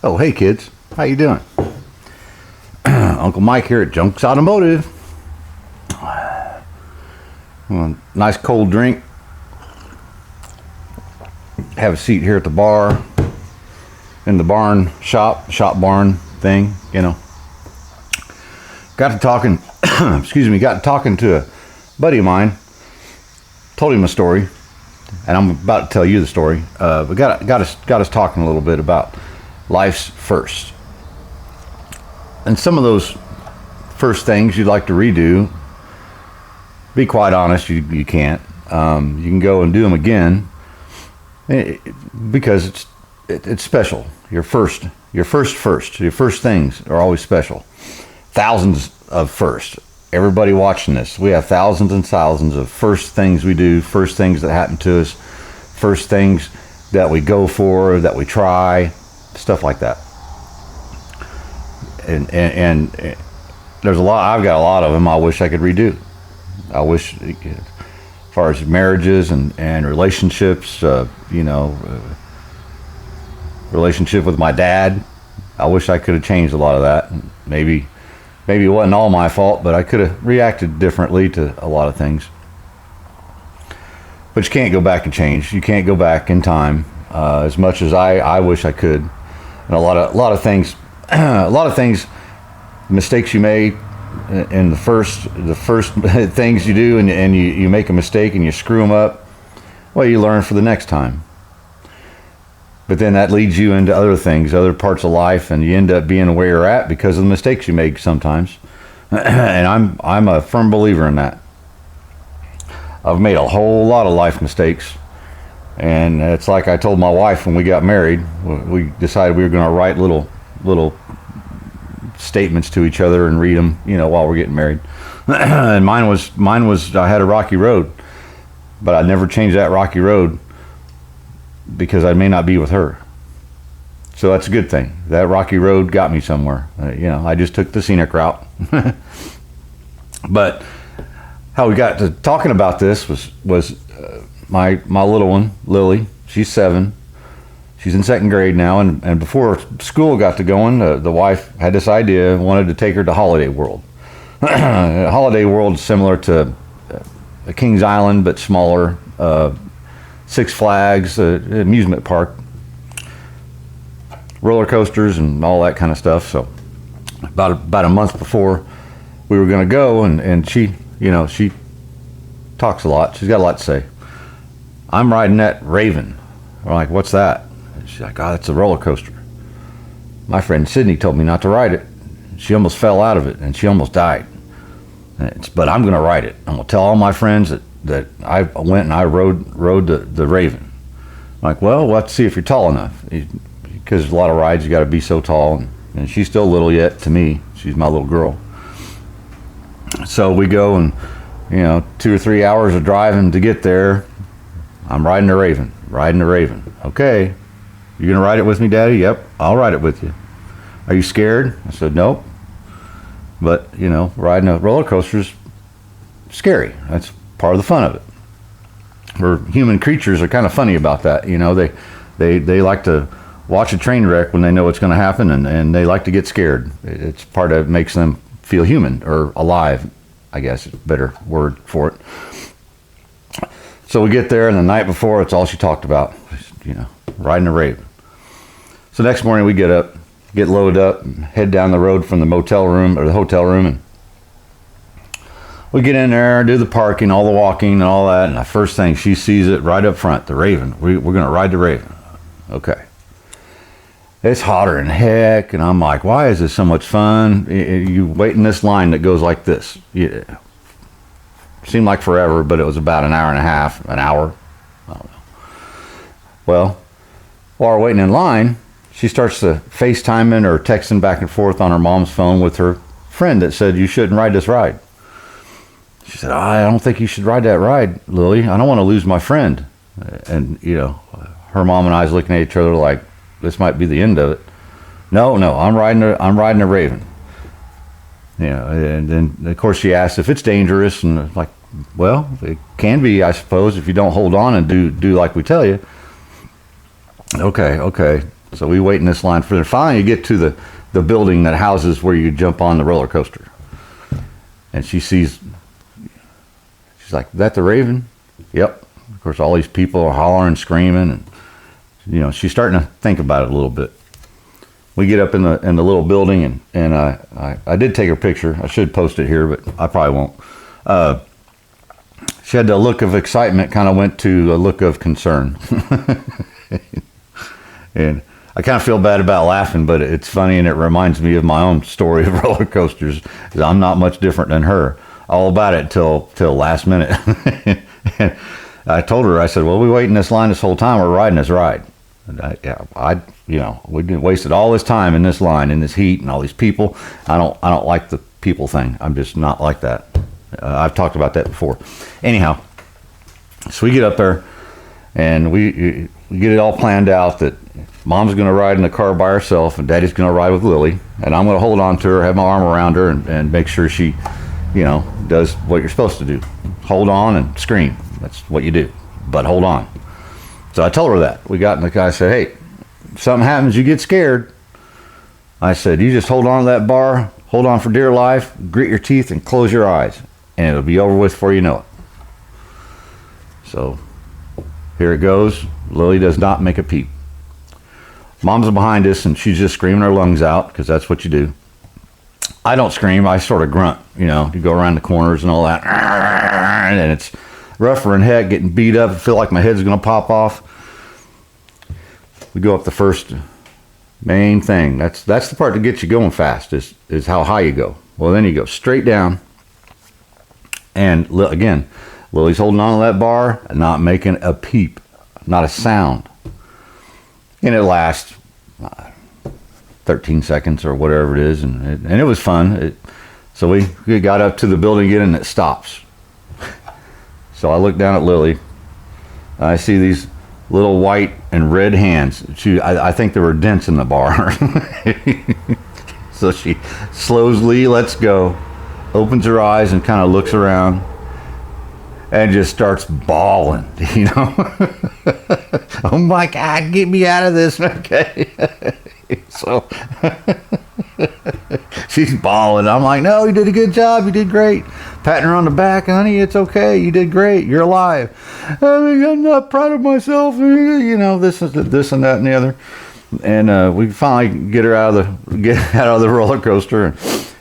Oh, hey kids, how you doing? Uncle Mike here at Junks Automotive. Nice cold drink. Have a seat here at the bar, in the barn shop barn thing, you know. Got to talking, got to talking to a buddy of mine. Told him a story, and I'm about to tell you the story. We got us talking a little bit about life's first. And some of those first things you'd like to redo, be quite honest, you can't. You can go and do them again because it's special. Your first things are always special. Thousands of first. Everybody watching this, we have thousands and thousands of first things we do, first things that happen to us, first things that we go for, that we try, stuff like that. And there's a lot. I've got a lot of them I wish I could redo. I wish, as far as marriages and relationships, relationship with my dad, I wish I could have changed a lot of that. Maybe it wasn't all my fault, but I could have reacted differently to a lot of things. But you can't go back and change. You can't go back in time, as much as I wish I could. And a lot of things, mistakes you made in the first things you do, and you make a mistake and you screw them up. Well, you learn for the next time. But then that leads you into other things, other parts of life, and you end up being where you're at because of the mistakes you make sometimes. And I'm a firm believer in that. I've made a whole lot of life mistakes, and it's like I told my wife when we got married. We decided we were going to write little statements to each other and read them, while we're getting married. And mine was I had a rocky road, but I never changed that rocky road because I may not be with her. So that's a good thing. That rocky road got me somewhere. I just took the scenic route. But how we got to talking about this was my little one, Lily. She's 7. She's in 2nd grade now, and before school got to going, the wife had this idea, wanted to take her to Holiday World. Holiday World is similar to Kings Island, but smaller. Six Flags, amusement park, roller coasters, and all that kind of stuff. So about a month before we were going to go, and she talks a lot. She's got a lot to say. I'm riding that Raven. We're like, what's that? And she's like, oh, it's a roller coaster. My friend Sydney told me not to ride it. She almost fell out of it, and she almost died. But I'm going to ride it. I'm going to tell all my friends that I went and I rode the Raven. I'm like, well, we'll have to see if you're tall enough, because there's a lot of rides you got to be so tall, and she's still little yet to me. She's my little girl. So we go, and 2 or 3 hours of driving to get there. I'm riding the Raven. Okay, you gonna ride it with me, Daddy? Yep, I'll ride it with you. Are you scared? I said, nope. But riding a roller coaster's scary. That's part of the fun of it. We're human creatures are kind of funny about that. They like to watch a train wreck when they know it's going to happen, and they like to get scared. It's part of it, makes them feel human or alive, I guess is a better word for it. So we get there, and the night before, it's all she talked about, riding a Raven. So next morning we get up, get loaded up, and head down the road from the motel room or the hotel room, and we get in there, do the parking, all the walking and all that, and the first thing, she sees it right up front, the Raven. We're going to ride the Raven. Okay. It's hotter than heck, and I'm like, why is this so much fun? You wait in this line that goes like this. Yeah. Seemed like forever, but it was about an hour and a half, an hour. I don't know. Well, while we're waiting in line, she starts to FaceTiming or texting back and forth on her mom's phone with her friend that said, you shouldn't ride this ride. She said, I don't think you should ride that ride, Lily. I don't want to lose my friend. And, her mom and I was looking at each other like, this might be the end of it. No, I'm riding a Raven. And then, of course, she asked if it's dangerous. And like, well, it can be, I suppose, if you don't hold on and do like we tell you. Okay. So we wait in this line for there. Finally, you get to the building that houses where you jump on the roller coaster. And she's like, "Is that the Raven?" Yep. Of course, all these people are hollering, screaming, and she's starting to think about it a little bit. We get up in the little building, and I did take her picture. I should post it here, but I probably won't. She had the look of excitement, kind of went to a look of concern. And I kind of feel bad about laughing, but it's funny, and it reminds me of my own story of roller coasters. I'm not much different than her. All about it till last minute. And I told her, I said, "Well, we wait in this line this whole time. We're riding this ride." And we wasted all this time in this line, in this heat, and all these people. I don't like the people thing. I'm just not like that. I've talked about that before. Anyhow, so we get up there, and we get it all planned out that Mom's going to ride in the car by herself, and Daddy's going to ride with Lily, and I'm going to hold on to her, have my arm around her, and make sure she, does what you're supposed to do. Hold on and scream. That's what you do. But hold on. So I told her that. We got in the car. I said, "Hey, if something happens, you get scared." I said, "You just hold on to that bar, hold on for dear life, grit your teeth, and close your eyes, and it'll be over with before you know it." So here it goes. Lily does not make a peep. Mom's behind us, and she's just screaming her lungs out, because that's what you do. I don't scream. I sort of grunt. You go around the corners and all that. And it's rougher than heck, getting beat up. I feel like my head's going to pop off. We go up the first main thing. That's the part that gets you going fast, is how high you go. Well, then you go straight down. And again, Lily's holding on to that bar, not making a peep, not a sound. And it lasts 13 seconds or whatever it is, and it was fun. So we got up to the building again, and it stops. So I look down at Lily. I see these little white and red hands. I think there were dents in the bar. So she slowly lets go, opens her eyes, and kind of looks around, and just starts bawling, "Oh my God, get me out of this." Okay. So she's bawling. I'm like, "No, you did a good job. You did great." Patting her on the back. "Honey, it's okay. You did great. You're alive." "I'm not proud of myself." This and that and the other. And we finally get her out of the roller coaster, and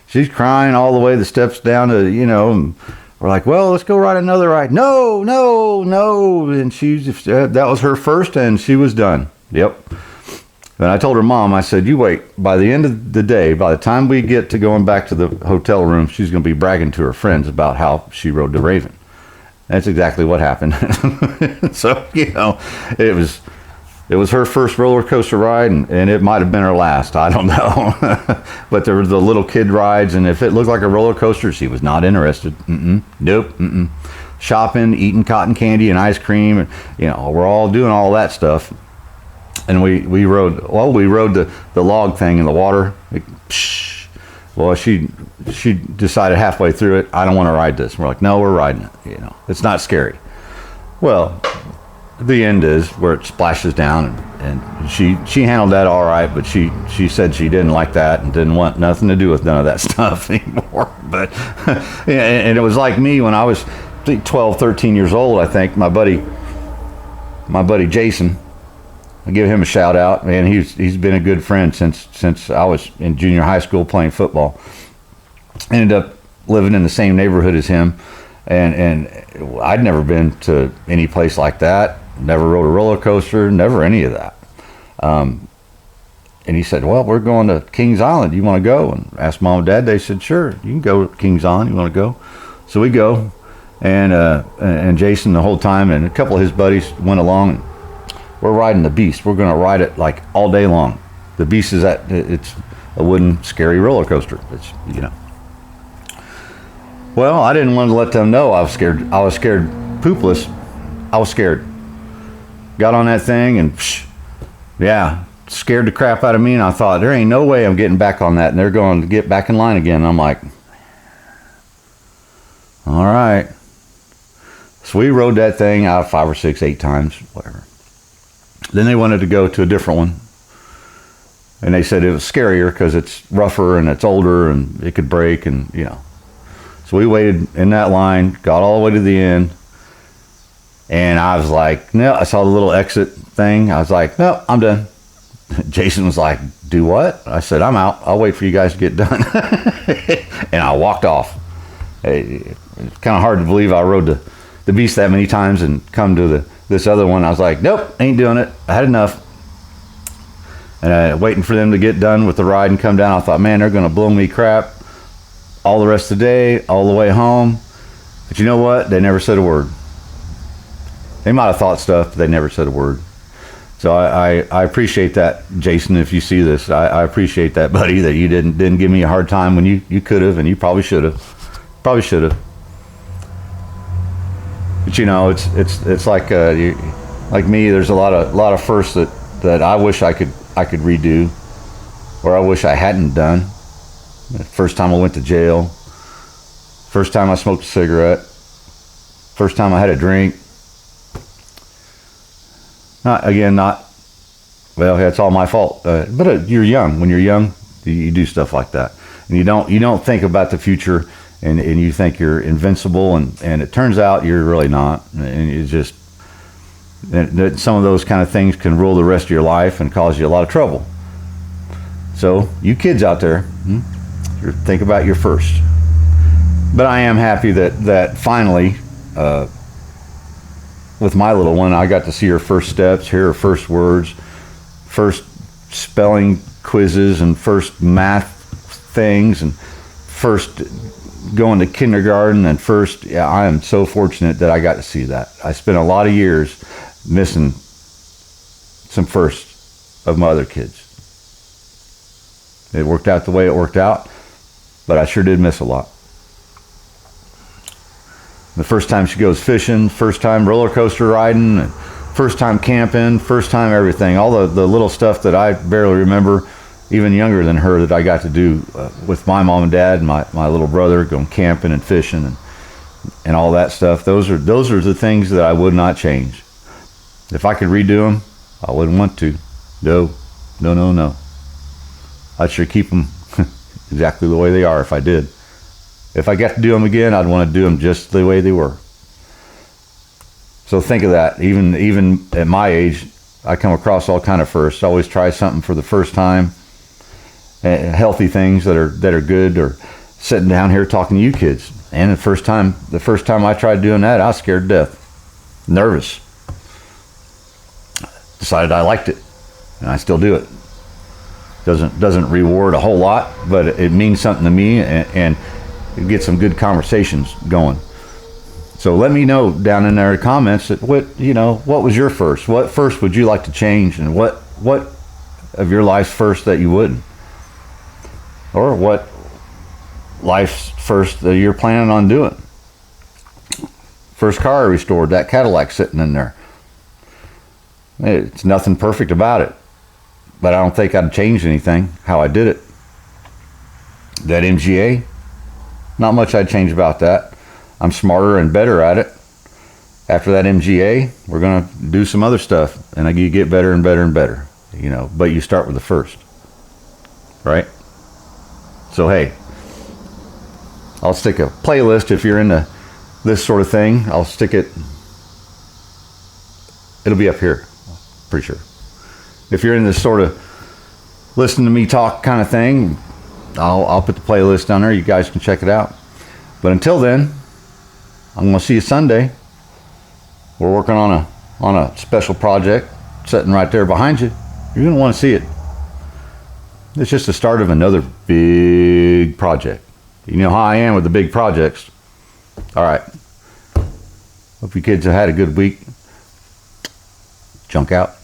she's crying all the way the steps down to, and we're like, "Well, let's go ride another ride." No. And that was her first, and she was done. Yep. And I told her mom, I said, "You wait. By the end of the day, by the time we get to going back to the hotel room, she's going to be bragging to her friends about how she rode the Raven." That's exactly what happened. So, it was her first roller coaster ride, and it might have been her last. I don't know. But there were the little kid rides, and if it looked like a roller coaster, she was not interested. Nope. Shopping, eating cotton candy and ice cream, and we're all doing all that stuff. And we rode the log thing in the water. Well, she decided halfway through it, "I don't want to ride this." We're like, "No, we're riding it. It's not scary." Well, the end is where it splashes down, and she handled that all right, but she said she didn't like that and didn't want nothing to do with none of that stuff anymore. But and it was like me when I was 12, 13 years old. I think my buddy Jason, I give him a shout out, man. He's been a good friend since I was in junior high school playing football. Ended up living in the same neighborhood as him, and I'd never been to any place like that. Never rode a roller coaster, never any of that. And he said, "Well, we're going to Kings Island. You want to go?" And asked Mom and Dad. They said, "Sure, you can go to Kings Island. You want to go?" So we go, and Jason the whole time, and a couple of his buddies went along. We're riding the Beast. We're going to ride it like all day long. The Beast it's a wooden, scary roller coaster. It's Well, I didn't want to let them know I was scared. I was scared poopless. I was scared. Got on that thing and scared the crap out of me. And I thought, there ain't no way I'm getting back on that. And they're going to get back in line again. And I'm like, all right. So we rode that thing out 5 or 6, 8 times, whatever. Then they wanted to go to a different one. And they said it was scarier because it's rougher and it's older and it could break and, you know. So we waited in that line, got all the way to the end. And I was like, no, I saw the little exit thing. I was like, no, I'm done. Jason was like, do what? I said, I'm out. I'll wait for you guys to get done. And I walked off. It's kind of hard to believe I rode the beast that many times and come to this other one. I was like, nope, ain't doing it. I had enough. And waiting for them to get done with the ride and come down, I thought, man, they're going to blow me crap all the rest of the day, all the way home. But you know what? They never said a word. They might have thought stuff, but they never said a word. So I appreciate that, Jason, if you see this. I appreciate that, buddy, that you didn't give me a hard time when you could have, and you probably should have. Probably should have. But you know, it's like like me. There's a lot of firsts that I wish I could redo, or I wish I hadn't done. The first time I went to jail. First time I smoked a cigarette. First time I had a drink. Well, it's all my fault. But you're young. When you're young, you do stuff like that, and you don't think about the future, and you think you're invincible, and it turns out you're really not. And it's just some of those kind of things can rule the rest of your life and cause you a lot of trouble. So you kids out there, think about your first. But I am happy that finally, with my little one, I got to see her first steps, hear her first words, first spelling quizzes, and first math things, and first going to kindergarten, and first, I am so fortunate that I got to see that. I spent a lot of years missing some firsts of my other kids. It worked out the way it worked out, but I sure did miss a lot. The first time she goes fishing, first time roller coaster riding, first time camping, first time everything. All the little stuff that I barely remember, even younger than her, that I got to do with my mom and dad and my little brother, going camping and fishing and all that stuff. Those are the things that I would not change. If I could redo them, I wouldn't want to. No. I'd sure keep them exactly the way they are if I did. If I got to do them again, I'd want to do them just the way they were. So think of that. Even at my age, I come across all kind of firsts. I always try something for the first time. Healthy things that are good, or sitting down here talking to you kids. And the first time I tried doing that, I was scared to death, nervous. Decided I liked it, and I still do it. Doesn't reward a whole lot, but it means something to me, and it gets some good conversations going. So let me know down in there in the comments that what was your first? What first would you like to change, and what of your life's first that you wouldn't? Or what life's first that you're planning on doing? First car I restored, that Cadillac sitting in there. It's nothing perfect about it, but I don't think I'd change anything how I did it. That MGA, not much I'd change about that. I'm smarter and better at it. After that MGA, we're going to do some other stuff, and you get better and better and better, but you start with the first, right? So, hey, I'll stick a playlist if you're into this sort of thing. I'll stick it. It'll be up here, pretty sure. If you're in this sort of listen to me talk kind of thing, I'll put the playlist down there. You guys can check it out. But until then, I'm going to see you Sunday. We're working on a special project sitting right there behind you. You're going to want to see it. It's just the start of another big project. You know how I am with the big projects. All right. Hope you kids have had a good week. Junk out.